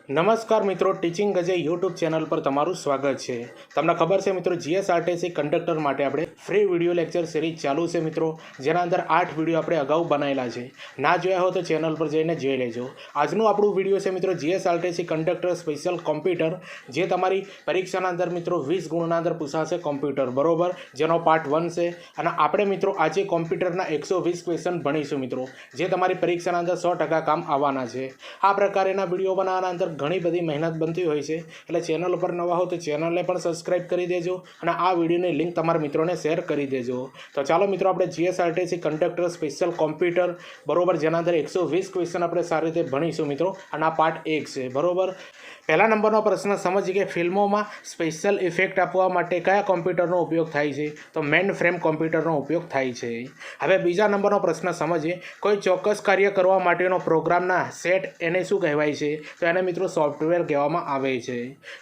નમસ્કાર મિત્રો, teaching ગજે YouTube channel પર તમારું સ્વાગત છે। તમને ખબર છે મિત્રો, જીએસઆરટીસી કંડક્ટર માટે આપણે ફ્રી વિડીયો લેક્ચર સિરીઝ ચાલુ છે મિત્રો, જેના અંદર 8 વિડીયો આપણે અગાઉ બનાવેલા છે। ના જોયા હોય તો ચેનલ પર જઈને જોઈ લેજો। આજનું આપણું વિડીયો છે મિત્રો જીએસઆરટીસી કંડક્ટર સ્પેશિયલ કોમ્પ્યુટર, જે તમારી પરીક્ષાના અંદર મિત્રો 20 ગુણના અંદર પૂછાશે કોમ્પ્યુટર, બરોબર, જેનો પાર્ટ 1 છે। અને આપણે મિત્રો આજે કોમ્પ્યુટરના 120 ક્વેશ્ચન ભણીશું મિત્રો, જે તમારી પરીક્ષાના અંદર 100% કામ આવવાના છે। આ પ્રકારના વિડીયો બનાવવાના અંદર ઘણી બધી મહેનત બનતી હોય છે, એટલે ચેનલ ઉપર નવા હો તો ચેનલને પણ સબસ્ક્રાઇબ કરી દેજો અને આ વિડીયોની લિંક તમારા મિત્રોને શેર કરી દેજો। તો ચાલો મિત્રો, આપણે જીએસઆરટીસી કંડક્ટર સ્પેશિયલ કોમ્પ્યુટર, બરોબર, જેના અંદર 120 ક્વેશ્ચન આપણે સારી રીતે ભણીશું મિત્રો, અને આ પાર્ટ 1 છે, બરોબર। પહેલા નંબરનો પ્રશ્ન સમજીએ કે ફિલ્મોમાં સ્પેશિયલ ઇફેક્ટ આપવા માટે કયા કોમ્પ્યુટરનો ઉપયોગ થાય છે? તો મેઇન ફ્રેમ કોમ્પ્યુટરનો ઉપયોગ થાય છે। હવે બીજા નંબરનો પ્રશ્ન સમજીએ, કોઈ ચોક્કસ કાર્ય કરવા માટેનો પ્રોગ્રામના સેટ એને શું કહેવાય છે? તો એને મિત્રો સોફ્ટવેર કહેવામાં આવે છે।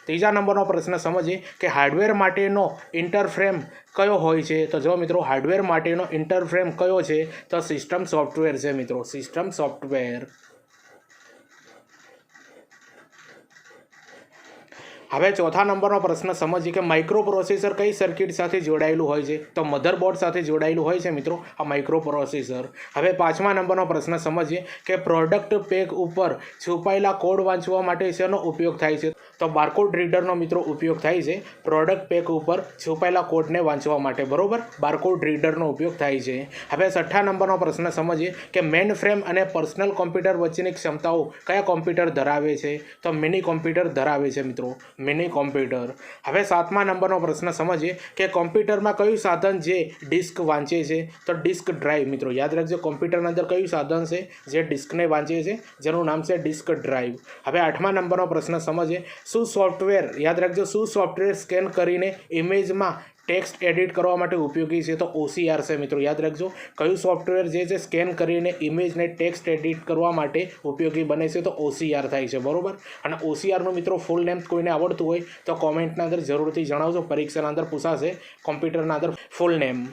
ત્રીજા નંબરનો પ્રશ્ન સમજીએ કે હાર્ડવેર માટેનો ઇન્ટરફ્રેમ કયો હોય છે? તો જો મિત્રો, હાર્ડવેર માટેનો ઇન્ટરફ્રેમ કયો છે? તો સિસ્ટમ સોફ્ટવેર છે મિત્રો, સિસ્ટમ સોફ્ટવેર। હવે ચોથા નંબરનો પ્રશ્ન સમજીએ કે માઇક્રો પ્રોસેસર કઈ સર્કિટ સાથે જોડાયેલું હોય છે? તો મધરબોર્ડ સાથે જોડાયેલું હોય છે મિત્રો આ માઇક્રો પ્રોસેસર। હવે પાંચમા નંબરનો પ્રશ્ન સમજીએ કે પ્રોડક્ટ પેક ઉપર છુપાયેલા કોડ વાંચવા માટે શેનો ઉપયોગ થાય છે? તો બારકોડ રીડરનો મિત્રો ઉપયોગ થાય છે પ્રોડક્ટ પેક ઉપર છુપાયેલા કોડને વાંચવા માટે, બરોબર, બારકોડ રીડરનો ઉપયોગ થાય છે। હવે છઠ્ઠા નંબરનો પ્રશ્ન સમજીએ કે મેઇન ફ્રેમ અને પર્સનલ કોમ્પ્યુટર વચ્ચેની ક્ષમતાઓ કયા કોમ્પ્યુટર ધરાવે છે? તો મિની કોમ્પ્યુટર ધરાવે છે મિત્રો, મિની કોમ્પ્યુટર। હવે સાતમા નંબરનો પ્રશ્ન સમજીએ કે કોમ્પ્યુટરમાં કયું સાધન જે ડિસ્ક વાંચે છે? તો ડિસ્ક ડ્રાઈવ મિત્રો, યાદ રાખજો, કોમ્પ્યુટરના અંદર કયું સાધન છે જે ડિસ્કને વાંચે છે? જેનું નામ છે ડિસ્ક ડ્રાઈવ। હવે આઠમા નંબરનો પ્રશ્ન સમજીએ, શું સોફ્ટવેર, યાદ રાખજો, શું સોફ્ટવેર સ્કેન કરીને ઇમેજમાં ટેક્સ્ટ એડિટ કરવા માટે ઉપયોગી છે? તો OCR છે મિત્રો, યાદ રાખજો, કયું સોફ્ટવેર જે છે સ્કેન કરીને ઇમેજને ટેક્સ્ટ એડિટ કરવા માટે ઉપયોગી બને છે? તો OCR થાય છે, બરોબર। અને OCRનું મિત્રો ફૂલ નેમ કોઈને આવડતું હોય તો કોમેન્ટના અંદર જરૂરથી જણાવજો, પરીક્ષાના અંદર પૂછાશે કોમ્પ્યુટરના અંદર ફૂલ નેમ।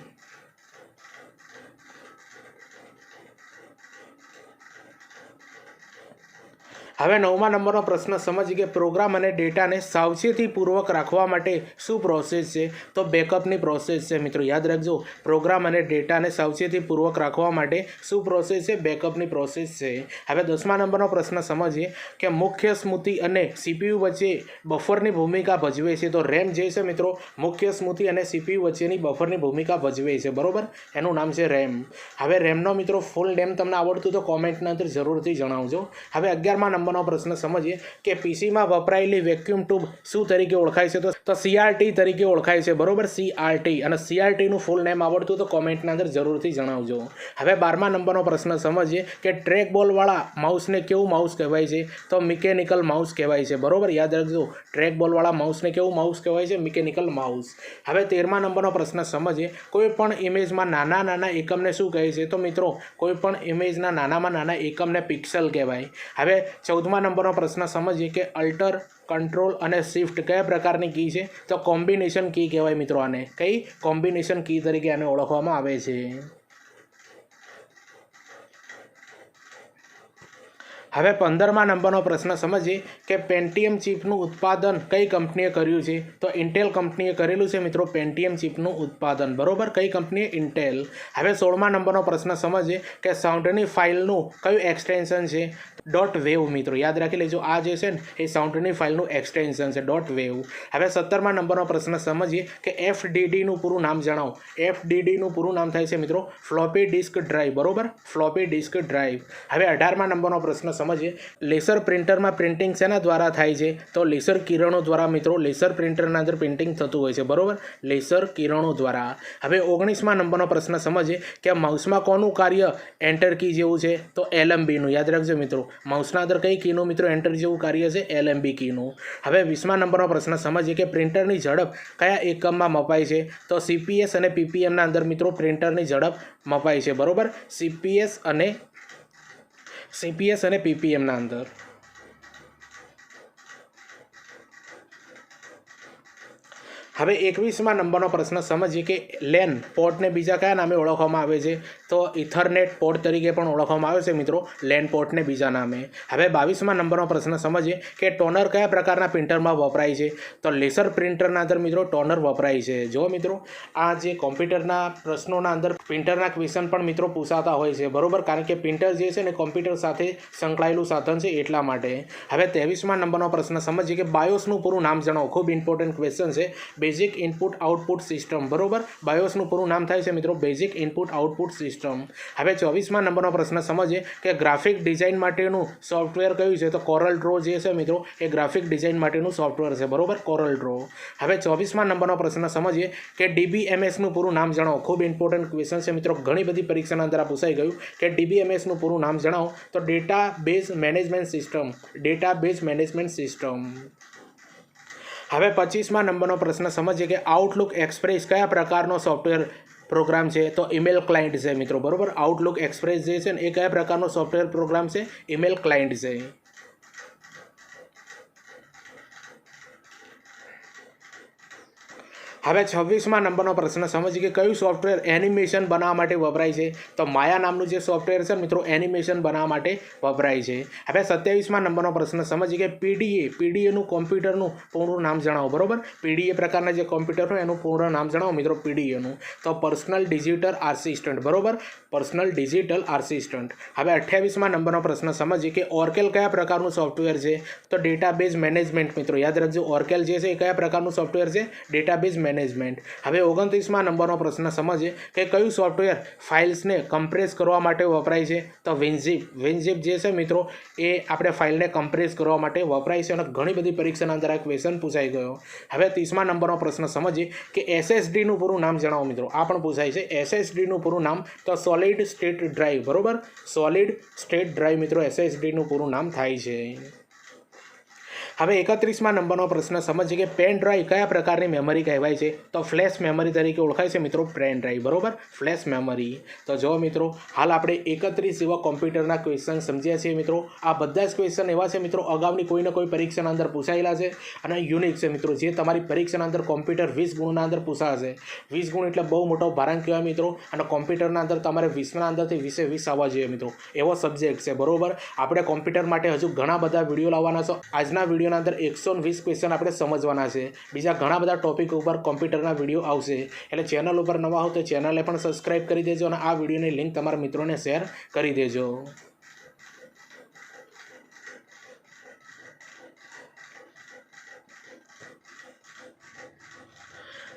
હવે નવમા નંબરનો પ્રશ્ન સમજીએ કે પ્રોગ્રામ અને ડેટાને સાવચેતીપૂર્વક રાખવા માટે શું પ્રોસેસ છે? તો બેકઅપની પ્રોસેસ છે મિત્રો, યાદ રાખજો, પ્રોગ્રામ અને ડેટાને સાવચેતીપૂર્વક રાખવા માટે શું પ્રોસેસ છે? બેકઅપની પ્રોસેસ છે। હવે 10મા નંબરનો પ્રશ્ન સમજીએ કે મુખ્ય સ્મૃતિ અને CPU વચ્ચે બફરની ભૂમિકા ભજવે છે? તો રેમ જે છે મિત્રો, મુખ્ય સ્મૃતિ અને CPU વચ્ચેની બફરની ભૂમિકા ભજવે છે, બરોબર, એનું નામ છે રેમ। હવે રેમનો મિત્રો ફૂલ નેમ તમને આવડતું તો કોમેન્ટના અંદર જરૂરથી જણાવજો। હવે 11મા નંબરનો પ્રશ્ન સમજીએ કે પીસીમાં વપરાયેલી વેક્યુમ ટ્યુબ શું તરીકે ઓળખાય છે? તો CRT તરીકે ઓળખાય છે, બરોબર, CRT। અને CRT નું ફૂલ નેમ આવડતું તો કોમેન્ટના અંદર જરૂરથી જણાવજો। હવે 12મા નંબરનો પ્રશ્ન સમજીએ કે ટ્રેક બોલ વાળા માઉસને કેવું માઉસ કહેવાય છે? તો મિકેનિકલ માઉસ કહેવાય છે, બરોબર, યાદ રાખજો, ટ્રેક બોલ વાળા માઉસને કેવું માઉસ કહેવાય છે? Mechanical mouse. હવે 13મા નંબરનો પ્રશ્ન સમજીએ કોઈ પણ ઇમેજમાં નાના એકમને શું કહે છે? તો મિત્રો, કોઈ પણ ઇમેજના નાનામાં નાના એકમને પિક્સલ કહેવાય। હવે 14મા નંબરનો પ્રશ્ન સમજીએ કે અલ્ટર, કંટ્રોલ અને શિફ્ટ કયા પ્રકારની કી છે? તો કોમ્બિનેશન કી કહેવાય મિત્રો આને, કઈ કોમ્બિનેશન કી તરીકે આને ઓળખવામાં આવે છે। હવે 15મા નંબરનો પ્રશ્ન સમજીએ કે પેન્ટિયમ ચિપનું ઉત્પાદન કઈ કંપનીએ કર્યું છે? તો ઇન્ટેલ કંપનીએ કરેલું છે મિત્રો પેન્ટિયમ ચિપનું ઉત્પાદન, બરોબર, કઈ કંપનીએ? ઇન્ટેલ। હવે 16મા નંબરનો પ્રશ્ન સમજીએ કે સાઉન્ડની ફાઇલનું કયું એક્સટેન્શન છે? ડોટ વેવ મિત્રો, યાદ રાખી લેજો, આ જે છે ને એ સાઉન્ડની ફાઇલનું એક્સટેન્શન છે, ડોટ વેવ। હવે 17મા નંબરનો પ્રશ્ન સમજીએ કે FDDનું પૂરું નામ જણાવો। FDDનું પૂરું નામ થાય છે મિત્રો ફ્લોપી ડિસ્ક ડ્રાઈવ, બરોબર, ફ્લોપી ડિસ્ક ડ્રાઈવ। હવે 18મા નંબરનો પ્રશ્ન સમજીએ લેસર પ્રિન્ટરમાં પ્રિન્ટિંગ શેના દ્વારા થાય છે? તો લેસર કિરણો દ્વારા મિત્રો, લેસર પ્રિન્ટરના અંદર પ્રિન્ટિંગ થતું હોય છે, બરોબર, લેસર કિરણો દ્વારા। હવે 19મા નંબરનો પ્રશ્ન સમજીએ કે માઉસમાં કોનું કાર્ય એન્ટર કી જેવું છે? તો LMBનું, યાદ રાખજો મિત્રો, માઉસના અંદર કઈ કીનું મિત્રો એન્ટર જેવું કાર્ય છે? LMB કીનું। હવે 20મા નંબરનો પ્રશ્ન સમજીએ કે પ્રિન્ટરની ઝડપ કયા એકમમાં મપાય છે? તો CPS અને PPMના અંદર મિત્રો પ્રિન્ટરની ઝડપ મપાય છે, બરોબર, CPS અને PPMના અંદર। હવે 21મા નંબરનો પ્રશ્ન સમજીએ કે લેન પોર્ટને બીજા કયા નામે ઓળખવામાં આવે છે? તો ઇથરનેટ પોર્ટ તરીકે પણ ઓળખવામાં આવે છે મિત્રો લેન પોર્ટને બીજા નામે. હવે 22મા નંબરનો પ્રશ્ન સમજીએ કે ટોનર કયા પ્રકારના પ્રિન્ટરમાં વપરાય છે? તો લેસર પ્રિન્ટરના અંદર મિત્રો ટોનર વપરાય છે. જો મિત્રો આ જે કોમ્પ્યુટરના પ્રશ્નોના અંદર પ્રિન્ટરના ક્વેશ્ચન પણ મિત્રો પૂછાતા હોય છે બરોબર, કારણ કે પ્રિન્ટર જે છે ને કોમ્પ્યુટર સાથે સંકળાયેલું સાધન છે એટલા માટે. હવે 23મા નંબરનો પ્રશ્ન સમજીએ કે બાયોસનું પૂરું નામ જણાવો. ખૂબ ઇમ્પોર્ટન્ટ ક્વેશ્ચન છે. બેઝિક ઇનપુટ આઉટપુટ સિસ્ટમ બરોબર, બાયોસનું પૂરું નામ થાય છે મિત્રો બેઝિક ઇનપુટ આઉટપુટ સિસ્ટમ. હવે 24મા નંબરનો પ્રશ્ન સમજીએ કે ગ્રાફિક ડિઝાઇન માટેનું સોફ્ટવેર કયું છે? તો કોરલ ડ્રો જે છે મિત્રો એ ગ્રાફિક ડિઝાઇન માટેનું સોફ્ટવેર છે બરોબર, કોરલ ડ્રો. હવે 24મા નંબરનો પ્રશ્ન સમજીએ કે DBMSનું પૂરું નામ જણાવો. ખૂબ ઇમ્પોર્ટન્ટ ક્વેશ્ચન છે મિત્રો, ઘણી બધી પરીક્ષાના અંદર આ પૂછાઈ ગયું કે DBMSનું પૂરું નામ જણાવો. તો database management system, database management system. હવે 25મા નંબરનો પ્રશ્ન સમજીએ કે આઉટલુક એક્સપ્રેસ કયા પ્રકારનો સોફ્ટવેર પ્રોગ્રામ છે? તો ઈમેલ ક્લાયન્ટ છે મિત્રો બરોબર. આઉટલુક એક્સપ્રેસ જે છે ને એ કયા પ્રકારનો સોફ્ટવેર પ્રોગ્રામ છે? ઈમેલ ક્લાયન્ટ છે. હવે 26મા નંબરનો પ્રશ્ન સમજીએ કે કયું સોફ્ટવેર એનિમેશન બનાવવા માટે વપરાય છે? તો માયા નામનું જે સોફ્ટવેર છે મિત્રો એનિમેશન બનાવવા માટે વપરાય છે. હવે 27મા નંબરનો પ્રશ્ન સમજીએ કે પીડીએનું કોમ્પ્યુટરનું પૂરું નામ જણાવો બરોબર. પીડીએ પ્રકારના જે કોમ્પ્યુટર હોય એનું પૂરું નામ જણાવો મિત્રો પીડીએનું. તો પર્સનલ ડિજિટલ આસિસ્ટન્ટ બરોબર, પર્સનલ ડિજિટલ આસિસ્ટન્ટ. હવે 28મા નંબરનો પ્રશ્ન સમજીએ કે ઓર્કેલ કયા પ્રકારનું સોફ્ટવેર છે? તો ડેટાબેઝ મેનેજમેન્ટ મિત્રો યાદ રાખજો. ઓર્કેલ જે છે એ કયા પ્રકારનું સોફ્ટવેર છે? Database management. હવે 29મા નંબરનો પ્રશ્ન સમજીએ કે કયું સોફ્ટવેર ફાઇલ્સને કમ્પ્રેસ કરવા માટે વપરાય છે? તો વિનઝિપ. વિનઝિપ જે છે મિત્રો એ આપણે ફાઇલને કમ્પ્રેસ કરવા માટે વપરાય છે અને ઘણી બધી પરીક્ષાના અંદર આ ક્વેશ્ચન પૂછાઈ ગયો. હવે 30મા નંબરનો પ્રશ્ન સમજીએ કે SSDનું પૂરું નામ જણાવો મિત્રો. આ પણ પૂછાય છે. SSDનું પૂરું નામ તો સોલિડ સ્ટેટ ડ્રાઈવ બરોબર, સોલિડ સ્ટેટ ડ્રાઈવ મિત્રો SSDનું પૂરું નામ થાય છે. હવે 31મા નંબરનો પ્રશ્ન સમજીએ કે પેન ડ્રાઈવ કયા પ્રકારની મેમરી કહેવાય છે? તો ફ્લેશ મેમરી તરીકે ઓળખાય છે મિત્રો પેન ડ્રાઈવ બરોબર, ફ્લેશ મેમરી. તો જો મિત્રો હાલ આપણે 31 એવા કોમ્પ્યુટરના ક્વેશ્ચન સમજ્યા છીએ મિત્રો. આ બધા જ ક્વેશ્ચન એવા છે મિત્રો અગાઉની કોઈને કોઈ પરીક્ષાના અંદર પૂછાયેલા છે અને યુનિક છે મિત્રો, જે તમારી પરીક્ષાના અંદર કોમ્પ્યુટર 20 ગુણના અંદર પૂછાશે. 20 ગુણ એટલે બહુ મોટો ભારાંક કહેવાય મિત્રો, અને કોમ્પ્યુટરના અંદર તમારે 20ના અંદરથી 20 આવવા જોઈએ મિત્રો, એવો સબ્જેક્ટ છે બરોબર. આપણે કોમ્પ્યુટર માટે હજુ ઘણા બધા વિડીયો લાવવાના છે. આજના વિડીયો અંદર 120 ક્વેશ્ચન આપણે સમજવાના છે. બીજા ઘણા બધા ટોપિક ઉપર કોમ્પ્યુટરના વિડીયો આવશે. એટલે ચેનલ ઉપર નવા હો તો ચેનલને પણ સબસ્ક્રાઇબ કરી દેજો અને આ વિડીયોની લિંક તમારા મિત્રોને શેર કરી દેજો.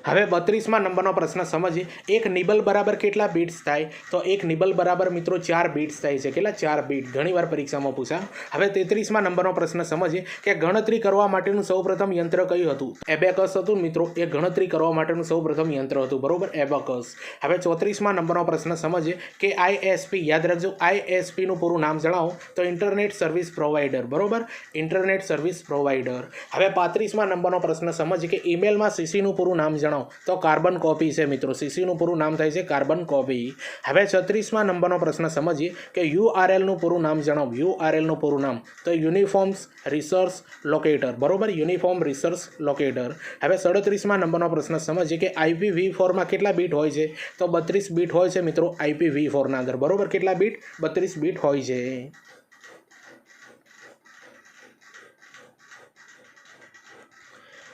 હવે 32મા નંબરનો પ્રશ્ન સમજીએ એક નિબલ બરાબર કેટલા બીટ્સ થાય? તો એક નિબલ બરાબર મિત્રો 4 બીટ્સ થાય છે. કેટલા? 4 બીટ. ઘણીવાર પરીક્ષામાં પૂછા. હવે 33મા નંબરનો પ્રશ્ન સમજીએ કે ગણતરી કરવા માટેનું સૌપ્રથમ યંત્ર કયું હતું? એબેકસ હતું મિત્રો. એ ગણતરી કરવા માટેનું સૌપ્રથમ યંત્ર હતું બરોબર, એબેકસ. હવે 34મા નંબરનો પ્રશ્ન સમજીએ કે ISP યાદ રાખજો. ISPનું પૂરું નામ જણાવો. તો ઇન્ટરનેટ સર્વિસ પ્રોવાઈડર બરોબર, ઇન્ટરનેટ સર્વિસ પ્રોવાઈડર. હવે 35મા નંબરનો પ્રશ્ન સમજીએ કે ઈમેલમાં CCનું પૂરું નામ જણાવો. તો કાર્બન કોપી છે મિત્રો. CCનું પૂરું નામ થાય છે કાર્બન કોપી. હવે 36મા નંબરનો પ્રશ્ન સમજીએ કે URLનું પૂરું નામ જણાવો. URLનું પૂરું નામ તો યુનિફોર્મ રિસોર્સ લોકેટર બરોબર, યુનિફોર્મ રિસોર્સ લોકેટર. હવે 37મા નંબરનો પ્રશ્ન સમજીએ કે IPv4માં કેટલા બીટ હોય છે? તો 32 બીટ હોય છે મિત્રો IPv4ના અંદર બરોબર. કેટલા બીટ? 32 બીટ હોય છે.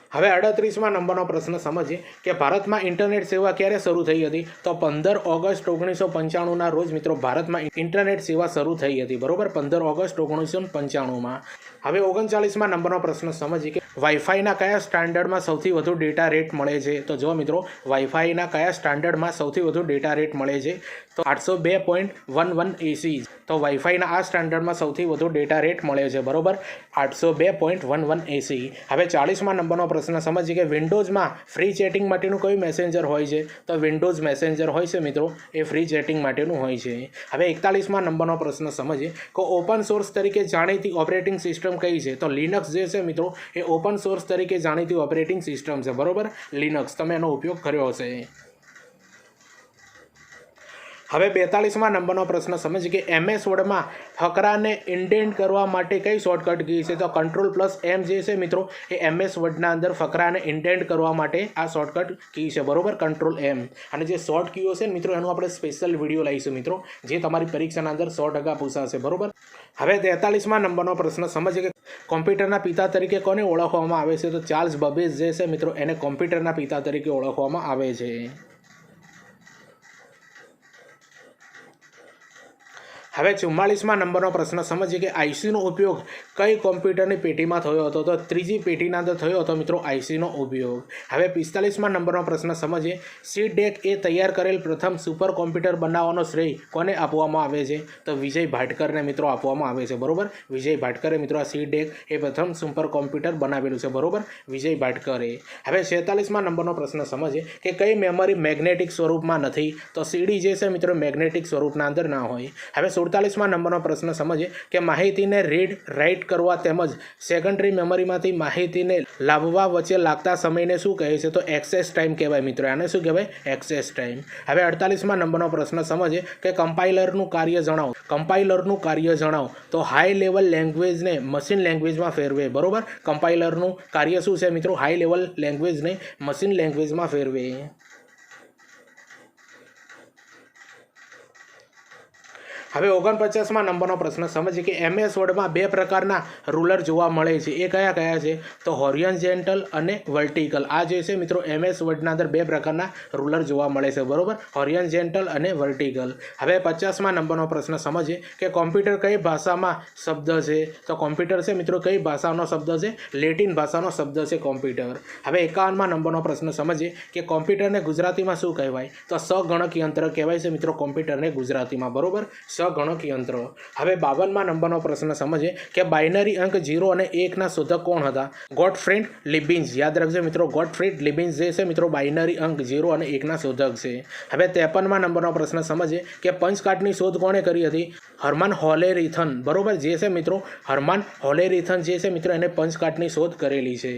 હવે 38મા નંબરનો પ્રશ્ન સમજીએ કે ભારતમાં ઇન્ટરનેટ સેવા ક્યારે શરૂ થઈ હતી? તો 15 ઓગસ્ટ 1995ના રોજ મિત્રો ભારતમાં ઇન્ટરનેટ સેવા શરૂ થઈ હતી બરોબર, 15 ઓગસ્ટ 1995માં. હવે 39મા નંબરનો પ્રશ્ન સમજીએ કે વાઈફાઈના કયા સ્ટાન્ડર્ડમાં સૌથી વધુ ડેટા રેટ મળે છે? તો જો મિત્રો વાઈફાઈના કયા સ્ટાન્ડર્ડમાં સૌથી વધુ ડેટા રેટ મળે છે? તો 802.11ac. તો વાઈફાઈના આ સ્ટાન્ડર્ડમાં સૌથી વધુ ડેટા રેટ મળે છે બરોબર, 802.11ac. હવે 40મા નંબરનો પ્રશ્ન સમજીએ કે વિન્ડોઝમાં ફ્રી ચેટિંગ માટેનું કયું મેસેન્જર હોય છે? તો વિન્ડોઝ મેસેન્જર હોય છે મિત્રો, એ ફ્રી ચેટિંગ માટેનું હોય છે. હવે 41મા નંબરનો પ્રશ્ન સમજીએ કે ઓપન સોર્સ તરીકે જાણીતી ઓપરેટિંગ સિસ્ટમ કઈ છે? તો લિનક્સ જે છે મિત્રો એ ઓપન સોર્સ તરીકે જાણીતી ઓપરેટિંગ સિસ્ટમ છે બરોબર, લિનક્સ. તમે એનો ઉપયોગ કર્યો હશે. હવે 42માં નંબરનો પ્રશ્ન સમજીએ કે MS વર્ડમાં ફકરાને ઇન્ડેન્ટ કરવા માટે કઈ શોર્ટકટ કી છે? તો Ctrl+M જે છે મિત્રો એ MS વર્ડના અંદર ફકરાને ઇન્ડેન્ટ કરવા માટે આ શોર્ટકટ કી છે, બરોબર, Ctrl+M. અને જે શોર્ટ કીઓ છે મિત્રો એનું આપણે સ્પેશિયલ વિડીયો લઈશું મિત્રો, જે તમારી પરીક્ષાના અંદર 100% પૂછાશે, બરોબર. હવે 43માં નંબરનો પ્રશ્ન સમજીએ કે કોમ્પ્યુટરના પિતા તરીકે કોને ઓળખવામાં આવે છે? તો ચાર્લ્સ બબેજ જે છે મિત્રો એને કોમ્પ્યુટરના પિતા તરીકે ઓળખવામાં આવે છે. હવે 44માં નંબરનો પ્રશ્ન સમજીએ કે આઈસીનો ઉપયોગ કઈ કોમ્પ્યુટરની પેઢીમાં થયો હતો? તો ત્રીજી પેઢીના અંદર થયો હતો મિત્રો આઈસીનો ઉપયોગ. હવે 45માં નંબરનો પ્રશ્ન સમજીએ CDEC એ તૈયાર કરેલ પ્રથમ સુપર કોમ્પ્યુટર બનાવવાનો શ્રેય કોને આપવામાં આવે છે? તો વિજય ભાટકરને મિત્રો આપવામાં આવે છે, બરોબર. વિજય ભાટકરે મિત્રો આ CDEC એ પ્રથમ સુપર કોમ્પ્યુટર બનાવેલું છે, બરોબર, વિજય ભાટકરે. હવે 46માં નંબરનો પ્રશ્ન સમજીએ કે કઈ મેમરી મેગ્નેટિક સ્વરૂપમાં નથી? તો CD જે છે મિત્રો મેગ્નેટિક સ્વરૂપના અંદર ના હોય. હવે 47માં નંબરનો પ્રશ્ન સમજીએ કે માહિતીને રીડ રાઇટ કરવા તેમજ સેકન્ડરી મેમરીમાંથી માહિતીને લાવવા વચ્ચે લાગતા સમયને શું કહે છે? તો એક્સેસ ટાઈમ કહેવાય મિત્રો. આને શું કહેવાય? Access time. હવે 48માં નંબરનો પ્રશ્ન સમજીએ કે કમ્પાઇલરનું કાર્ય જણાવો. કમ્પાઇલરનું કાર્ય જણાવો. તો હાઈ લેવલ લેંગ્વેજને મશીન લેંગ્વેજમાં ફેરવે, બરોબર. કમ્પાઇલરનું કાર્ય શું છે મિત્રો? હાઈ લેવલ લેંગ્વેજને મશીન લેંગ્વેજમાં ફેરવે. હવે 49માં નંબરનો પ્રશ્ન સમજીએ કે MS વર્ડમાં બે પ્રકારના રૂલર જોવા મળે છે. એ કયા કયા છે? તો હોરિઝોન્ટલ અને વર્ટિકલ. આ જે છે મિત્રો MS વર્ડના અંદર બે પ્રકારના રૂલર જોવા મળે છે, બરોબર, હોરિઝોન્ટલ અને વર્ટિકલ. હવે 50માં નંબરનો પ્રશ્ન સમજીએ કે કોમ્પ્યુટર કઈ ભાષામાં શબ્દ છે? તો કોમ્પ્યુટર છે મિત્રો કઈ ભાષાનો શબ્દ છે? લેટિન ભાષાનો શબ્દ છે કોમ્પ્યુટર. હવે 51માં નંબરનો પ્રશ્ન સમજીએ કે કોમ્પ્યુટરને ગુજરાતીમાં શું કહેવાય? તો સગણક યંત્ર કહેવાય છે મિત્રો કોમ્પ્યુટરને ગુજરાતીમાં, બરોબર, સગણક યંત્ર. હવે 52માં નંબરનો પ્રશ્ન સમજીએ કે બાઇનરી અંક 0 અને 1ના શોધક કોણ હતા? ગોટફ્રીડ લિબિન્સ. યાદ રાખજો મિત્રો, ગોટફ્રીડ લિબિન્સ જે છે મિત્રો બાઇનરી અંક 0 અને 1ના શોધક છે. હવે 53માં નંબરનો પ્રશ્ન સમજીએ કે પંચકાર્ડની શોધ કોણે કરી હતી? હર્મન હોલેરીથન, બરોબર, જે છે મિત્રો હર્મન હોલેરીથન જે છે મિત્રો એને પંચકાર્ડની શોધ કરેલી છે.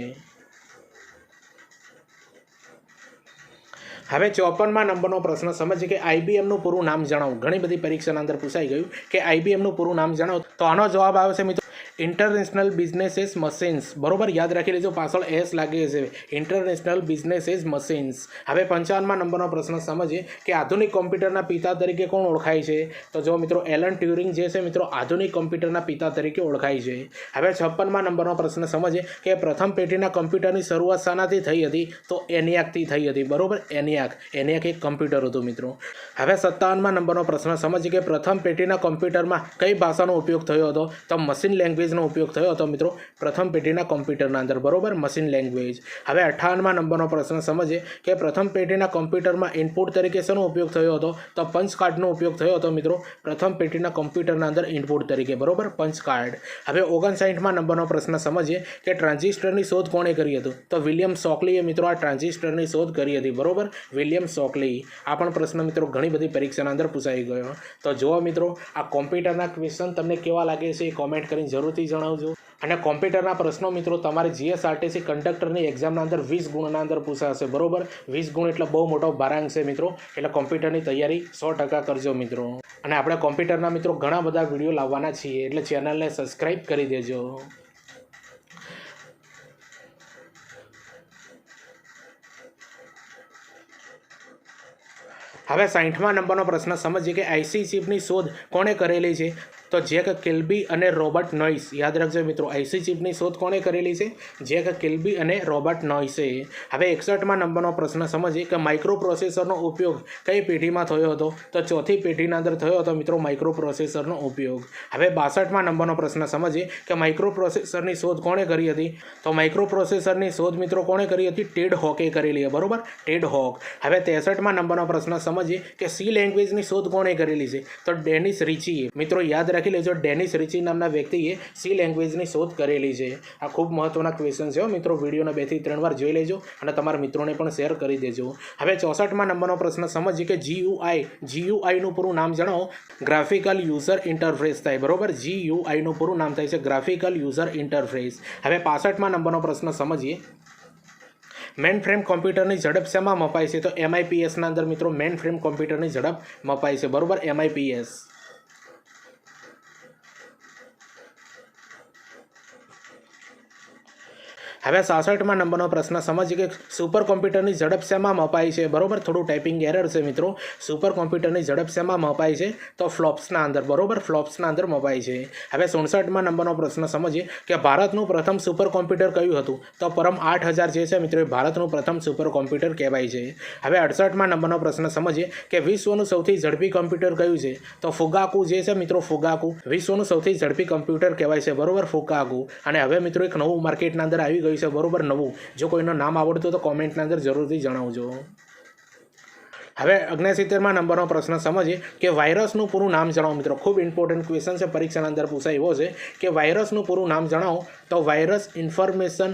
હવે 54માં નંબરનો પ્રશ્ન સમજીએ કે IBMનું પૂરું નામ જણાવો. ઘણી બધી પરીક્ષાના અંદર પૂછાઈ ગયું કે IBMનું પૂરું નામ જણાવો. તો આનો જવાબ આવે છે મિત્રો ઇન્ટરનેશનલ બિઝનેસીસ મશીન્સ, બરોબર, યાદ રાખી લેજો, પાછળ S લાગે છે, ઇન્ટરનેશનલ બિઝનેસીસ મશીન્સ. હવે 55માં નંબરનો પ્રશ્ન સમજીએ કે આધુનિક કોમ્પ્યુટરના પિતા તરીકે કોણ ઓળખાય છે? તો જો મિત્રો એલન ટ્યુરિંગ જે છે મિત્રો આધુનિક કોમ્પ્યુટરના પિતા તરીકે ઓળખાય છે. હવે 56માં નંબરનો પ્રશ્ન સમજીએ કે પ્રથમ પેઢીના કમ્પ્યુટરની શરૂઆત શાનાથી થઈ હતી? તો ENIACથી થઈ હતી, બરોબર, ENIAC એક કમ્પ્યુટર હતું મિત્રો. હવે 57માં નંબરનો પ્રશ્ન સમજીએ કે પ્રથમ પેઢીના કમ્પ્યુટરમાં કઈ ભાષાનો ઉપયોગ થયો હતો? તો મશીન લેંગ્વેજનો ઉપયોગ થયો હતો મિત્રો પ્રથમ પેઢીના કમ્પ્યુટરના અંદર, બરોબર, મશીન લેંગ્વેજ. હવે 58માં નંબરનો પ્રશ્ન સમજીએ કે પ્રથમ પેઢીના કમ્પ્યુટરમાં ઇનપુટ તરીકે શેનો ઉપયોગ થયો હતો? તો પંચ કાર્ડનો ઉપયોગ થયો હતો મિત્રો પ્રથમ પેઢીના કમ્પ્યુટરના અંદર ઇનપુટ તરીકે, બરોબર, પંચ કાર્ડ. હવે 59માં નંબરનો પ્રશ્ન સમજીએ કે ટ્રાન્ઝિસ્ટરની શોધ કોણે કરી હતી? તો વિલિયમ શોકલીએ મિત્રો આ ટ્રાન્ઝિસ્ટરની શોધ કરી હતી, બરોબર, વિલિયમ શોકલી. આ પણ પ્રશ્ન મિત્રો ઘણી બધી પરીક્ષાના અંદર પૂછાઈ ગયો. તો જુઓ મિત્રો આ કોમ્પ્યુટરના ક્વેશ્ચન તમને કેવા લાગે છે એ કોમેન્ટ કરીને જરૂરથી જણાવજો. અને કોમ્પ્યુટરના પ્રશ્નો મિત્રો તમારે GSRTC કંડક્ટરની એક્ઝામના અંદર 20 ગુણના અંદર પૂછાશે, બરોબર. 20 ગુણ એટલે બહુ મોટો ભારાંક છે મિત્રો, એટલે કોમ્પ્યુટરની તૈયારી 100% કરજો મિત્રો. અને આપણે કોમ્પ્યુટરના મિત્રો ઘણા બધા વિડીયો લાવવાના છીએ, એટલે ચેનલને સબસ્ક્રાઈબ કરી દેજો. હવે 60માં નંબરનો પ્રશ્ન સમજીએ કે IC ચિપની શોધ કોણે કરેલી છે? તો જેક કિલ્બી અને રોબર્ટ નોઇસ. યાદ રાખજો મિત્રો IC ચિપની શોધ કોણે કરેલી છે? જેક કિલ્બી અને રોબર્ટ નોઇસે. હવે 61માં નંબરનો પ્રશ્ન સમજીએ કે માઇક્રો પ્રોસેસરનો ઉપયોગ કઈ પેઢીમાં થયો હતો? તો ચોથી પેઢીના અંદર થયો હતો મિત્રો માઇક્રો પ્રોસેસરનો ઉપયોગ. હવે 62માં નંબરનો પ્રશ્ન સમજીએ કે માઇક્રો પ્રોસેસરની શોધ કોણે કરી હતી? તો માઇક્રો પ્રોસેસરની શોધ મિત્રો કોણે કરી હતી? ટેડ હોકે કરેલી, બરોબર, ટેડ હોક. હવે 63માં નંબરનો પ્રશ્ન સમજીએ કે C લેંગ્વેજની શોધ કોણે કરેલી છે? તો ડેનિસ રિચીએ. મિત્રો યાદ રાખી લેજો, ડેનિસ રિચી નામના વ્યક્તિએ C લેંગ્વેજની શોધ કરેલી છે. આ ખૂબ મહત્વના ક્વેશ્ચન છે મિત્રો, વિડીયોને 2 થી 3 વાર જોઈ લેજો અને તમારા મિત્રોને પણ શેર કરી દેજો. હવે 64માં નંબરનો પ્રશ્ન સમજીએ કે GUIનું પૂરું નામ જણાવો. ગ્રાફિકલ યુઝર ઇન્ટરફેસ થાય, બરોબર, GUIનું પૂરું નામ થાય છે ગ્રાફિકલ યુઝર ઇન્ટરફેસ. હવે 65માં નંબરનો પ્રશ્ન સમજીએ મેઇન ફ્રેમ કોમ્પ્યુટરની ઝડપ શેમાં મપાય છે? તો MIPSના અંદર મિત્રો મેઇન ફ્રેમ કોમ્પ્યુટરની ઝડપ મપાય છે, બરોબર, MIPS. હવે 66માં નંબરનો પ્રશ્ન સમજીએ કે સુપર કોમ્પ્યુટરની ઝડપ શેમાં મપાય છે? બરોબર, થોડું ટાઈપિંગ એરર છે મિત્રો. સુપર કોમ્પ્યુટરની ઝડપ શેમાં મપાય છે? તો ફ્લોપ્સના અંદર, બરોબર, ફ્લોપ્સના અંદર મપાય છે. હવે 67માં નંબરનો પ્રશ્ન સમજીએ કે ભારતનું પ્રથમ સુપર કોમ્પ્યુટર કયું હતું? તો પરમ 8000 જે છે મિત્રો એ ભારતનું પ્રથમ સુપર કોમ્પ્યુટર કહેવાય છે. હવે 68માં નંબરનો પ્રશ્ન સમજીએ કે વિશ્વનું સૌથી ઝડપી કોમ્પ્યુટર કયું છે? તો ફુગાકુ જે છે મિત્રો, ફુગાકુ વિશ્વનું સૌથી ઝડપી કોમ્પ્યુટર કહેવાય છે, બરોબર, ફુગાકુ. અને હવે મિત્રો એક નવું માર્કેટના અંદર આવી ગયું છે, બરોબર, નવું. જો કોઈનું નામ આવડતું તો કોમેન્ટના અંદર જરૂરથી જણાવજો. હવે 69માં નંબરનો પ્રશ્ન સમજીએ કે વાયરસનું પૂરું નામ જણાવો મિત્રો. ખૂબ ઇમ્પોર્ટન્ટ ક્વેશ્ચન છે, પરીક્ષાના અંદર પૂછાય એવો છે કે વાયરસનું પૂરું નામ જણાવો. તો વાયરસ ઇન્ફોર્મેશન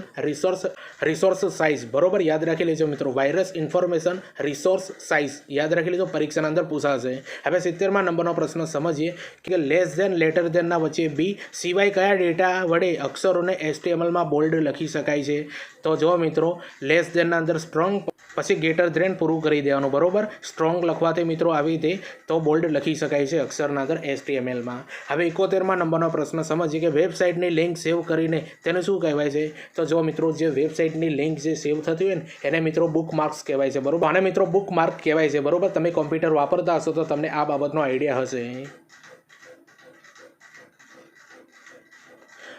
રિસોર્સ સાઇઝ, બરોબર, યાદ રાખી લેજો મિત્રો. વાયરસ ઇન્ફોર્મેશન રિસોર્સ સાઇઝ યાદ રાખી લેજો, પરીક્ષાના અંદર પૂછાશે. હવે 70માં નંબરનો પ્રશ્ન સમજીએ કે લેસ ધેન લેટર ધેનના વચ્ચે બી સિવાય કયા ડેટા વડે અક્ષરોને HTMLમાં બોલ્ડ લખી શકાય છે? તો જો મિત્રો લેસ ધેનના અંદર સ્ટ્રોંગ પછી ગેટર ધેન પૂરું કરી દેવાનું, બરોબર. સ્ટ્રોંગ લખવાથી મિત્રો આવી રીતે તો બોલ્ડ લખી શકાય છે અક્ષરના અંદર HTMLમાં. હવે 71માં નંબરનો પ્રશ્ન સમજીએ કે વેબસાઇટની લિંક સેવ કરીને તેને શું કહેવાય છે? તો જો મિત્રો જે વેબસાઇટની લિંક જે સેવ થતી હોય ને એને મિત્રો બુકમાર્ક્સ કહેવાય છે, બરોબર. અને મિત્રો બુકમાર્ક કહેવાય છે, બરોબર. તમે કોમ્પ્યુટર વાપરતા હશો તો તમને આ બાબતનો આઈડિયા હશે.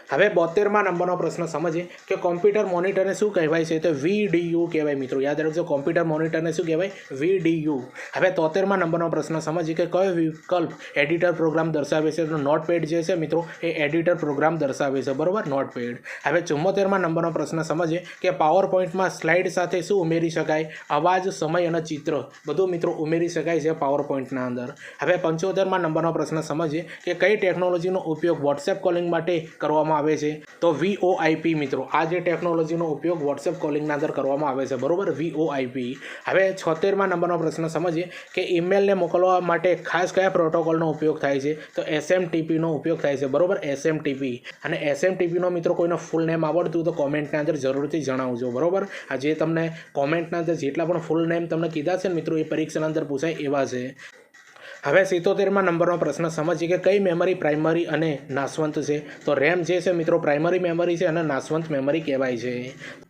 હવે 72માં નંબરનો પ્રશ્ન સમજીએ કે કોમ્પ્યુટર મોનિટરને શું કહેવાય છે? તો VDU કહેવાય મિત્રો, યાદ રાખજો. કોમ્પ્યુટર મોનિટરને શું કહેવાય? VDU. હવે 73માં નંબરનો પ્રશ્ન સમજીએ કે કયો વિકલ્પ એડિટર પ્રોગ્રામ દર્શાવે છે? તો નોટપેડ જે છે મિત્રો એ એડિટર પ્રોગ્રામ દર્શાવે છે, બરોબર, નોટપેડ. હવે 74માં નંબરનો પ્રશ્ન સમજીએ કે પાવર પોઈન્ટમાં સ્લાઇડ સાથે શું ઉમેરી શકાય? અવાજ, સમય અને ચિત્ર બધું મિત્રો ઉમેરી શકાય છે પાવર પોઈન્ટના અંદર. હવે 75માં નંબરનો પ્રશ્ન સમજીએ કે કઈ ટેકનોલોજીનો ઉપયોગ વોટ્સએપ કોલિંગ માટે કરવામાં આવે છે? તો VoIP મિત્રો. આ જે ટેકનોલોજીનો ઉપયોગ વોટ્સએપ કોલિંગના અંદર કરવામાં આવે છે, બરોબર, VoIP. હવે 76માં નંબરનો પ્રશ્ન સમજીએ કે ઈમેલને મોકલવા માટે ખાસ કયા પ્રોટોકોલનો ઉપયોગ થાય છે? તો SMTPનો ઉપયોગ થાય છે, બરોબર, SMTP. અને SMTPનો મિત્રો કોઈનો ફૂલ નેમ આવડતું તો કોમેન્ટના અંદર જરૂરથી જણાવજો, બરોબર. આ જે તમને કોમેન્ટના અંદર જેટલા પણ ફૂલ નેમ તમને કીધા છે ને મિત્રો એ પરીક્ષાના અંદર પૂછાય એવા છે. હવે 77માં નંબરનો પ્રશ્ન સમજીએ કે કઈ મેમરી પ્રાઇમરી અને નાશવંત છે? તો RAM જે છે મિત્રો પ્રાઇમરી મેમરી છે અને નાશવંત મેમરી કહેવાય છે.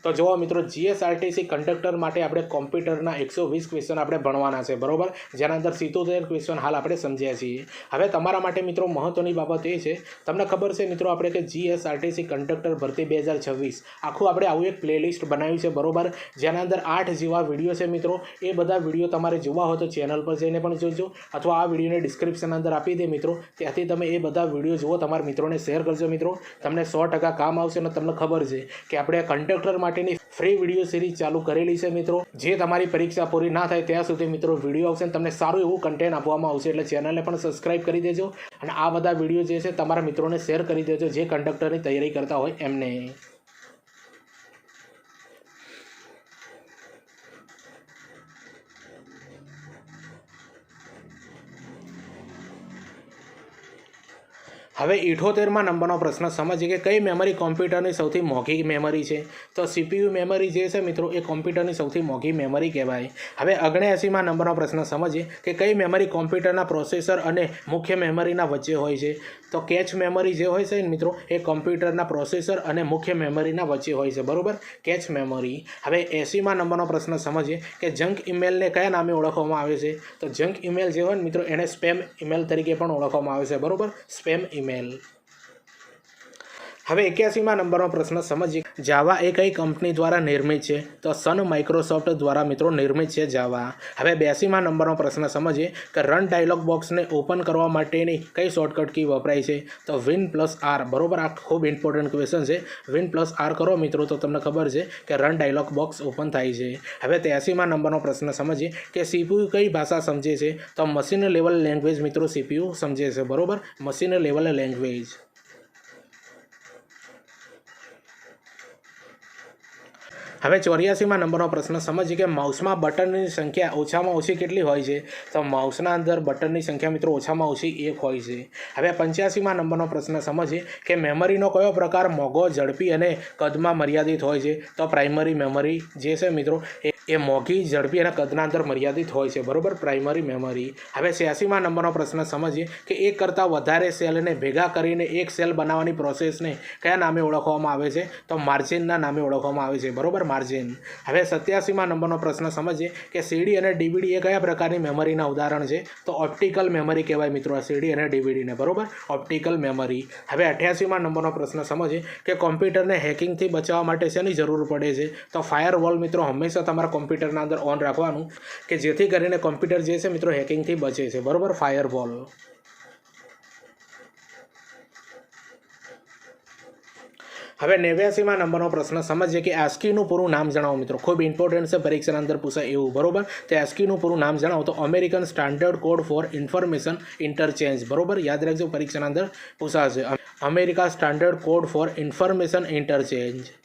તો જુઓ મિત્રો GSRTC કંડક્ટર માટે આપણે કોમ્પ્યુટરના 120 ક્વેશ્ચન આપણે ભણવાના છે, બરોબર, જેના અંદર 77 ક્વેશ્ચન હાલ આપણે સમજ્યા છીએ. હવે તમારા માટે મિત્રો મહત્વની બાબત એ છે, તમને ખબર છે મિત્રો આપણે કે GSRTC કંડક્ટર ભરતી 2026 આખું આપણે આવું એક પ્લેલિસ્ટ બનાવ્યું છે, બરોબર, જેના અંદર 8 જેવા વિડીયો છે મિત્રો. એ બધા વિડીયો તમારે જોવા હોય તો ચેનલ પર જઈને પણ જોજો, અથવા આ વિડીયોને ડિસ્ક્રિપ્શન અંદર આપી દે મિત્રો, ત્યાંથી તમે એ બધા વિડીયો જુઓ, તમારા મિત્રોને શેર કરજો મિત્રો. તમને 100% કામ આવશે. અને તમને ખબર છે કે આપણે કંડક્ટર માટેની ફ્રી વિડીયો સિરીઝ ચાલુ કરેલી છે મિત્રો. જે તમારી પરીક્ષા પૂરી ના થાય ત્યાં સુધી મિત્રો વિડીયો આવશે અને તમને સારું એવું કન્ટેન્ટ આપવામાં આવશે. એટલે ચેનલને પણ સબસ્ક્રાઈબ કરી દેજો અને આ બધા વિડીયો જે છે તમારા મિત્રોને શેર કરી દેજો જે કંડક્ટરની તૈયારી કરતા હોય એમને. હવે 78માં નંબરનો પ્રશ્ન સમજીએ કે કઈ મેમરી કોમ્પ્યુટરની સૌથી મોંઘી મેમરી છે? તો CPU મેમરી જે છે મિત્રો એ કોમ્પ્યુટરની સૌથી મોંઘી મેમરી કહેવાય. હવે 79માં નંબરનો પ્રશ્ન સમજીએ કે કઈ મેમરી કોમ્પ્યુટરના પ્રોસેસર અને મુખ્ય મેમરીના વચ્ચે હોય છે? તો કેચ મેમરી જે હોય છે ને મિત્રો એ કોમ્પ્યુટરના પ્રોસેસર અને મુખ્ય મેમરીના વચ્ચે હોય છે, બરોબર, કેચ મેમરી. હવે 80માં નંબરનો પ્રશ્ન સમજીએ કે જંક ઈમેલને કયા નામે ઓળખવામાં આવે છે? તો જંક ઈમેલ જે હોય ને મિત્રો એને સ્પેમ ઈમેલ તરીકે પણ ઓળખવામાં આવે છે, બરોબર, સ્પેમ ઈમેલ. હવે 81માં નંબરનો પ્રશ્ન સમજીએ જાવા એ કઈ કંપની દ્વારા નિર્મિત છે? તો સન માઇક્રોસોફ્ટ દ્વારા મિત્રો નિર્મિત છે જાવા. હવે 82માં નંબરનો પ્રશ્ન સમજીએ કે રન ડાયલોગ બોક્સને ઓપન કરવા માટેની કઈ શોર્ટકટ કી વપરાય છે? તો Win+R, બરોબર. આ ખૂબ ઇમ્પોર્ટન્ટ ક્વેશ્ચન છે. Win+R કરો મિત્રો તો તમને ખબર છે કે રન ડાયલોગ બોક્સ ઓપન થાય છે. હવે 83માં નંબરનો પ્રશ્ન સમજીએ કે CPU કઈ ભાષા સમજે છે? તો મશીન લેવલ લેંગ્વેજ મિત્રો CPU સમજે છે, બરોબર, મશીન લેવલ લેંગ્વેજ. હવે 84માં નંબરનો પ્રશ્ન સમજીએ કે માઉસમાં બટનની સંખ્યા ઓછામાં ઓછી કેટલી હોય છે? તો માઉસના અંદર બટનની સંખ્યા મિત્રો ઓછામાં ઓછી 1 હોય છે. હવે 85માં નંબરનો પ્રશ્ન સમજીએ કે મેમરીનો કયો પ્રકાર મોંઘો, ઝડપી અને કદમાં મર્યાદિત હોય છે? તો પ્રાઇમરી મેમરી જે છે મિત્રો એ મોંઘી, ઝડપી અને કદના અંદર મર્યાદિત હોય છે, બરાબર, પ્રાઇમરી મેમરી. હવે 86માં નંબરનો પ્રશ્ન સમજીએ કે એક કરતાં વધારે સેલને ભેગા કરીને એક સેલ બનાવવાની પ્રોસેસને કયા નામે ઓળખવામાં આવે છે? તો માર્જિનના નામે ઓળખવામાં આવે છે, બરાબર, માર્જિન. હવે 87માં નંબરનો પ્રશ્ન સમજીએ કે સીડી અને ડીવીડી એ કયા પ્રકારની મેમરીના ઉદાહરણ છે? તો ઓપ્ટિકલ મેમરી કહેવાય મિત્રો આ સીડી અને ડીવીડીને, બરાબર, ઓપ્ટિકલ મેમરી. હવે 88માં નંબરનો પ્રશ્ન સમજીએ કે કોમ્પ્યુટરને હેકિંગથી બચાવવા માટે શેની જરૂર પડે છે? તો ફાયરવોલ મિત્રો હંમેશા તમારા કોમ્પ્યુટરના અંદર ઓન રાખવાનું કે જેથી કરીને કોમ્પ્યુટર જે છે મિત્રો હેકિંગથી બચે છે, બરાબર, ફાયરવોલ. હવે 89માં નંબરનો પ્રશ્ન સમજીએ કે ASCIIનું પૂરું નામ જણાવો મિત્રો. ખૂબ ઇમ્પોર્ટન્ટ છે, પરીક્ષાના અંદર પૂછાય એવું, બરાબર. તો ASCIIનું પૂરું નામ જણાવો તો American standard code for information interchange, બરાબર, યાદ રાખજો, પરીક્ષાના અંદર પૂછાશે. America standard code for information interchange.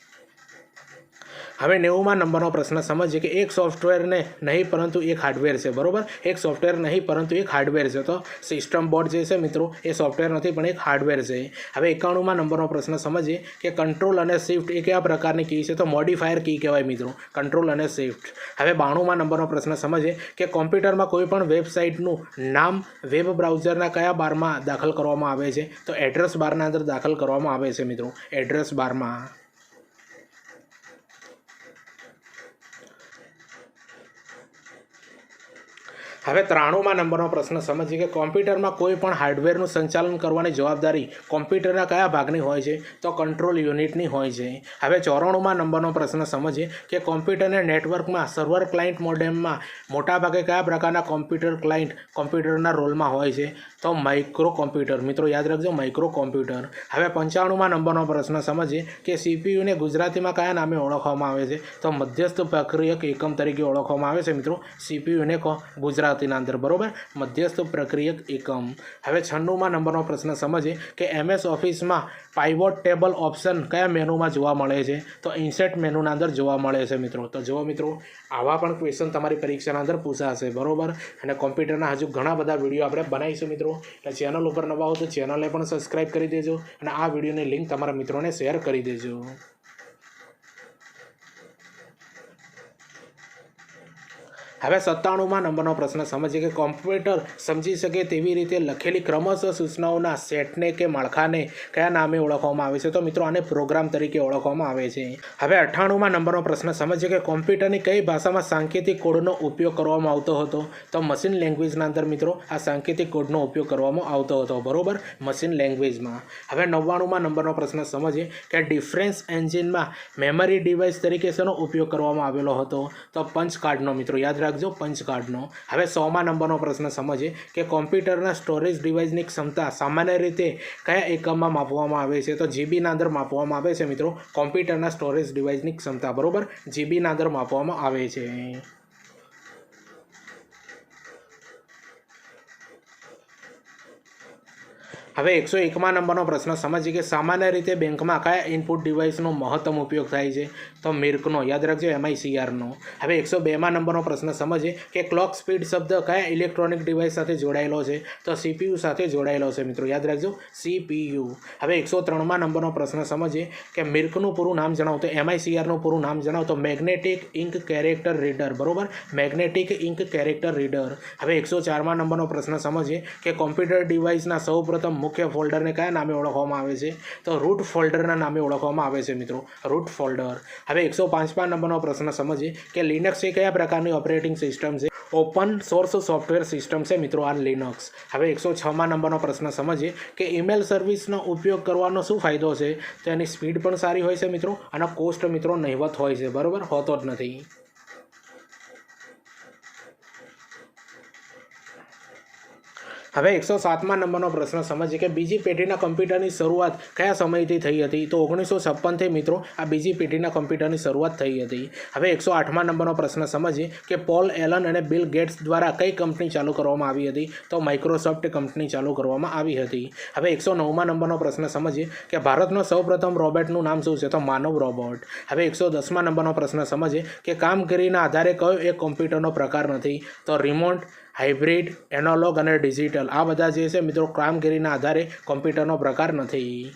હવે 90માં નંબરનો પ્રશ્ન સમજીએ કે એક સોફ્ટવેરને નહીં પરંતુ એક હાર્ડવેર છે, બરાબર, એક સોફ્ટવેર નહીં પરંતુ એક હાર્ડવેર છે. તો સિસ્ટમ બોર્ડ જે છે મિત્રો એ સોફ્ટવેર નથી પણ એક હાર્ડવેર છે. હવે 91માં નંબરનો પ્રશ્ન સમજીએ કે કંટ્રોલ અને શિફ્ટ એ કયા પ્રકારની કી છે? તો મોડિફાયર કી કહેવાય મિત્રો, કંટ્રોલ અને શિફ્ટ. હવે 92માં નંબરનો પ્રશ્ન સમજીએ કે કોમ્પ્યુટરમાં કોઈ પણ વેબસાઇટનું નામ વેબ બ્રાઉઝરના કયા બારમાં દાખલ કરવામાં આવે છે? તો એડ્રેસ બારના અંદર દાખલ કરવામાં આવે છે મિત્રો, એડ્રેસ બારમાં. હવે 93માં નંબરનો પ્રશ્ન સમજીએ કે કોમ્પ્યુટરમાં કોઈ પણ હાર્ડવેરનું સંચાલન કરવાની જવાબદારી કોમ્પ્યુટરના કયા ભાગની હોય છે? તો કંટ્રોલ યુનિટની હોય છે. હવે 94માં નંબરનો પ્રશ્ન સમજીએ કે કોમ્પ્યુટરને નેટવર્કમાં સર્વર ક્લાયન્ટ મોડેમમાં મોટાભાગે કયા પ્રકારના કોમ્પ્યુટર ક્લાયન્ટ કોમ્પ્યુટરના રોલમાં હોય છે? તો માઇક્રો કોમ્પ્યુટર, મિત્રો યાદ રાખજો, માઇક્રો કોમ્પ્યુટર. હવે 95માં નંબરનો પ્રશ્ન સમજીએ કે સીપીયુને ગુજરાતીમાં કયા નામે ઓળખવામાં આવે છે? તો મધ્યસ્થ પ્રક્રિયક એકમ તરીકે ઓળખવામાં આવે છે મિત્રો સીપીયુને ગુજરાતીના અંદર, બરાબર, મધ્યસ્થ પ્રક્રિયક એકમ. હવે 96માં નંબરનો પ્રશ્ન સમજીએ કે MS ઓફિસમાં પાઇવોટ ટેબલ ઓપ્શન કયા મેનુમાં જોવા મળે છે? તો ઇન્સર્ટ મેનુના અંદર જોવા મળે છે મિત્રો. તો જુઓ મિત્રો, આવા પણ ક્વેશ્ચન તમારી પરીક્ષાના અંદર પૂછાશે, બરાબર. અને કોમ્પ્યુટરના હજુ ઘણા બધા વિડીયો આપણે બનાવીશું મિત્રો. એટલે ચેનલ ઉપર નવા હો તો ચેનલને પણ સબસ્ક્રાઈબ કરી દેજો અને આ વિડીયોની લિંક તમારા મિત્રોને શેર કરી દેજો. હવે 97માં નંબરનો પ્રશ્ન સમજીએ કે કોમ્પ્યુટર સમજી શકે તેવી રીતે લખેલી ક્રમશઃ સૂચનાઓના સેટને કે માળખાને કયા નામે ઓળખવામાં આવે છે? તો મિત્રો આને પ્રોગ્રામ તરીકે ઓળખવામાં આવે છે. હવે 98માં નંબરનો પ્રશ્ન સમજીએ કે કોમ્પ્યુટરની કઈ ભાષામાં સાંકેતિક કોડનો ઉપયોગ કરવામાં આવતો હતો? તો મશીન લેંગ્વેજના અંદર મિત્રો આ સાંકેતિક કોડનો ઉપયોગ કરવામાં આવતો હતો, બરાબર, મશીન લેંગ્વેજમાં. હવે 99માં નંબરનો પ્રશ્ન સમજીએ કે ડિફરન્સ એન્જિનમાં મેમરી ડિવાઇસ તરીકે શેનો ઉપયોગ કરવામાં આવેલો હતો? તો પંચ કાર્ડનો મિત્રો, યાદ રાખજો, પંચ કાર્ડનો. હવે 100માં નંબરનો પ્રશ્ન સમજીએ કે કોમ્પ્યુટરના સ્ટોરેજ ડિવાઇસની ક્ષમતા સામાન્ય રીતે કયા એકમમાં માપવામાં આવે છે? તો જીબીના અંદર માપવામાં આવે છે મિત્રો, કોમ્પ્યુટરના સ્ટોરેજ ડિવાઇસની ક્ષમતા, બરાબર, જીબીના અંદર માપવામાં આવે છે. હવે 101માં નંબરનો પ્રશ્ન સમજીએ કે સામાન્ય રીતે બેંકમાં કયા ઇનપુટ ડિવાઇસનો મહત્તમ ઉપયોગ થાય છે? તો મિર્કનો, યાદ રાખજો, MICRનો. હવે 102માં નંબરનો પ્રશ્ન સમજીએ કે ક્લોક સ્પીડ શબ્દ કયા ઇલેક્ટ્રોનિક ડિવાઇસ સાથે જોડાયેલો છે? તો CPU સાથે જોડાયેલો છે મિત્રો, યાદ રાખજો, CPU. હવે 103માં નંબરનો પ્રશ્ન સમજીએ કે મિર્કનું પૂરું નામ જણાવો તો MICRનું પૂરું નામ જણાવો તો મેગ્નેટિક ઇન્ક કેરેક્ટર રીડર, બરાબર, મેગ્નેટિક ઇન્ક કેરેક્ટર રીડર. હવે 104માં નંબરનો પ્રશ્ન સમજીએ કે કોમ્પ્યુટર ડિવાઇસના સૌપ્રથમ મુખ્ય ફોલ્ડરને કયા નામે ઓળખવામાં આવે છે? તો રૂટ ફોલ્ડરના નામે ઓળખવામાં આવે છે મિત્રો, રૂટ ફોલ્ડર. હવે 105માં નંબરનો પ્રશ્ન સમજીએ કે લિનક્સ એ કયા પ્રકારની ઓપરેટિંગ સિસ્ટમ છે? ઓપન સોર્સ સોફ્ટવેર સિસ્ટમ છે મિત્રો આ લિનક્સ. હવે 106માં નંબરનો પ્રશ્ન સમજીએ કે ઈમેલ સર્વિસનો ઉપયોગ કરવાનો શું ફાયદો છે? તો એની સ્પીડ પણ સારી હોય છે મિત્રો અને કોસ્ટ મિત્રો નહિવત હોય છે, બરાબર, હોતો જ નથી. હવે 107મા નંબરનો પ્રશ્ન સમજીએ કે બીજી પેઢીના કમ્પ્યુટરની શરૂઆત કયા સમયથી થઈ હતી? તો 1956થી મિત્રો આ બીજી પેઢીના કમ્પ્યુટરની શરૂઆત થઈ હતી. હવે 108મા નંબરનો પ્રશ્ન સમજીએ કે પોલ એલન અને બિલ ગેટ્સ દ્વારા કઈ કંપની ચાલુ કરવામાં આવી હતી? તો માઇક્રોસોફ્ટ કંપની ચાલુ કરવામાં આવી હતી. હવે 109મા નંબરનો પ્રશ્ન સમજીએ કે ભારતનો સૌપ્રથમ રોબોટનું નામ શું છે? તો માનવ રોબોટ. હવે 110મા નંબરનો પ્રશ્ન સમજીએ કે કામગીરીના આધારે કયો એક કમ્પ્યુટરનો પ્રકાર નથી? તો રિમોટ, હાઇબ્રિડ, એનાલોગ અને ડિજિટલ. આ બધા જે છે મિત્રો કામગીરીના આધારે કોમ્પ્યુટરનો પ્રકાર નથી.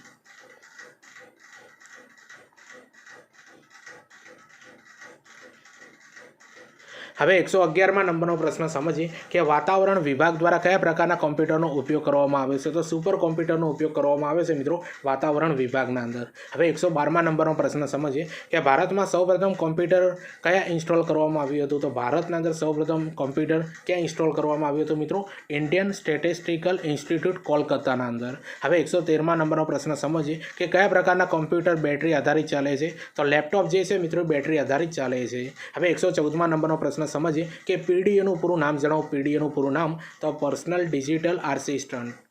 હવે 111મા નંબરનો પ્રશ્ન સમજીએ કે વાતાવરણ વિભાગ દ્વારા કયા પ્રકારના કોમ્પ્યુટરનો ઉપયોગ કરવામાં આવે છે? તો સુપર કોમ્પ્યુટરનો ઉપયોગ કરવામાં આવે છે મિત્રો વાતાવરણ વિભાગના અંદર. હવે 112મા નંબરનો પ્રશ્ન સમજીએ કે ભારતમાં સૌપ્રથમ કોમ્પ્યુટર કયા ઇન્સ્ટોલ કરવામાં આવ્યું હતું? તો ભારતના અંદર સૌપ્રથમ કોમ્પ્યુટર ક્યાં ઇન્સ્ટોલ કરવામાં આવ્યું હતું મિત્રો? ઇન્ડિયન સ્ટેટિસ્ટિકલ ઇન્સ્ટિટ્યૂટ કોલકાતાના અંદર. હવે 113મા નંબરનો પ્રશ્ન સમજીએ કે કયા પ્રકારના કોમ્પ્યુટર બેટરી આધારિત ચાલે છે? તો લેપટોપ જે છે મિત્રો બેટરી આધારિત ચાલે છે. હવે 114મા નંબરનો પ્રશ્ન સમજીએ કે પીડીએનું પૂરું નામ જણાવો. પીડીએનું પૂરું નામ તો પર્સનલ ડિજિટલ આસિસ્ટન્ટ.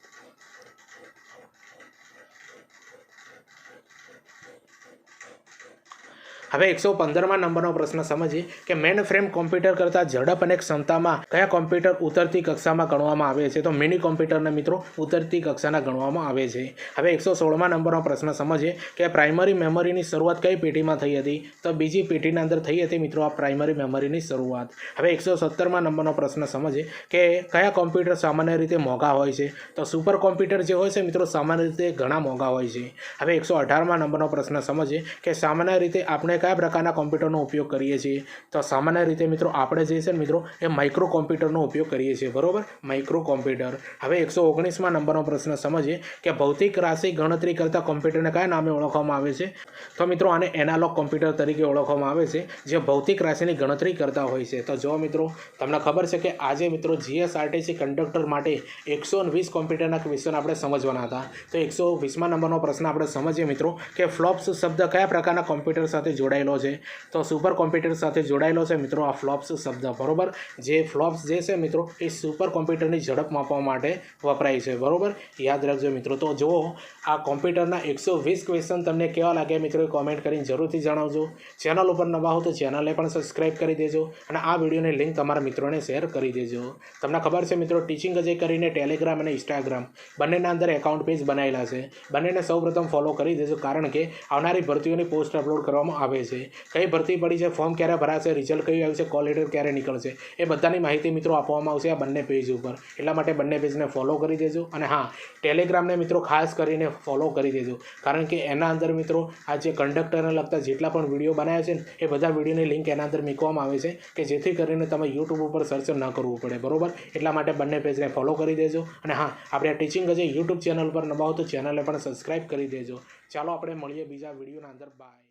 હવે 115મા નંબરનો પ્રશ્ન સમજીએ કે મેન ફ્રેમ કોમ્પ્યુટર કરતાં ઝડપ અને ક્ષમતામાં કયા કોમ્પ્યુટર ઉતરતી કક્ષામાં ગણવામાં આવે છે? તો મિની કોમ્પ્યુટરને મિત્રો ઉતરતી કક્ષાના ગણવામાં આવે છે. હવે 116મા નંબરનો પ્રશ્ન સમજીએ કે પ્રાઇમરી મેમરીની શરૂઆત કઈ પેઢીમાં થઈ હતી? તો બીજી પેઢીના અંદર થઈ હતી મિત્રો આ પ્રાઇમરી મેમરીની શરૂઆત. હવે 117મા નંબરનો પ્રશ્ન સમજીએ કે કયા કોમ્પ્યુટર સામાન્ય રીતે મોંઘા હોય છે? તો સુપર કોમ્પ્યુટર જે હોય છે મિત્રો સામાન્ય રીતે ઘણા મોંઘા હોય છે. હવે 118મા નંબરનો પ્રશ્ન સમજીએ કે સામાન્ય રીતે આપણે કયા પ્રકારના કોમ્પ્યુટરનો ઉપયોગ કરીએ છીએ? તો સામાન્ય રીતે મિત્રો આપણે જે છે મિત્રો એ માઇક્રો કોમ્પ્યુટરનો ઉપયોગ કરીએ છીએ. બરોબર, માઇક્રો કોમ્પ્યુટર. હવે 119મા નંબરનો પ્રશ્ન સમજીએ કે ભૌતિક રાશિ ગણતરી કરતા કોમ્પ્યુટરને કયા નામે ઓળખવામાં આવે છે? તો મિત્રો આને એનાલોગ કોમ્પ્યુટર તરીકે ઓળખવામાં આવે છે જે ભૌતિક રાશિની ગણતરી કરતા હોય છે. તો જો મિત્રો તમને ખબર છે કે આજે મિત્રો જીએસઆરટીસી કંડક્ટર માટે 120 કોમ્પ્યુટરના ક્વેશ્ચન આપણે સમજવાના હતા. તો 120મા નંબરનો પ્રશ્ન આપણે સમજીએ મિત્રો કે ફ્લોપ્સ શબ્દ કયા પ્રકારના કોમ્પ્યુટર સાથે જોડાયેલો છે? તો સુપર કોમ્પ્યુટર સાથે જોડાયેલો છે મિત્રો આ ફ્લોપ્સ શબ્દ. બરોબર, જે ફ્લોપ્સ જે છે મિત્રો એ સુપર કોમ્પ્યુટરની ઝડપ માપવા માટે વપરાય છે. બરોબર, યાદ રાખજો મિત્રો. તો જુઓ આ કોમ્પ્યુટરના 120 ક્વેશ્ચન તમને કેવા લાગે મિત્રો એ કોમેન્ટ કરીને જરૂરથી જણાવજો. ચેનલ ઉપર નવા હો તો ચેનલને પણ સબસ્ક્રાઈબ કરી દેજો અને આ વિડીયોની લિંક તમારા મિત્રોને શેર કરી દેજો. તમને ખબર છે મિત્રો ટીચિંગ અજય કરીને ટેલિગ્રામ અને ઇન્સ્ટાગ્રામ બંનેના અંદર એકાઉન્ટ પેજ બનાવેલા છે. બંનેને સૌપ્રથમ ફોલો કરી દેજો કારણ કે આવનારી ભરતીઓની પોસ્ટ અપલોડ કરવામાં આવે છે. કઈ ભરતી પડી છે, ફોર્મ ક્યારે ભરાશે, રિઝલ્ટ કયું આવશે, કોલ લેટર ક્યારે નીકળશે, એ બધાની માહિતી મિત્રો આપવામાં આવશે આ બંને પેજ ઉપર. એટલા માટે બંને પેજને ફોલો કરી દેજો. અને હા, ટેલિગ્રામને મિત્રો ખાસ કરીને ફોલો કરી દેજો કારણ કે એના અંદર મિત્રો આ જે કંડક્ટરને લગતા જેટલા પણ વિડીયો બનાવ્યા છે ને એ બધા વિડીયોની લિંક એના અંદર મૂકવામાં આવે છે કે જેથી કરીને તમે યુટ્યુબ ઉપર સર્ચ ન કરવું પડે. બરોબર, એટલા માટે બંને પેજને ફોલો કરી દેજો. અને હા, આપણે આ ટીચિંગ અજય યુટ્યુબ ચેનલ પર નવા હો તો ચેનલને પણ સબસ્ક્રાઈબ કરી દેજો. ચાલો આપણે મળીએ બીજા વિડીયોના અંદર. બાય.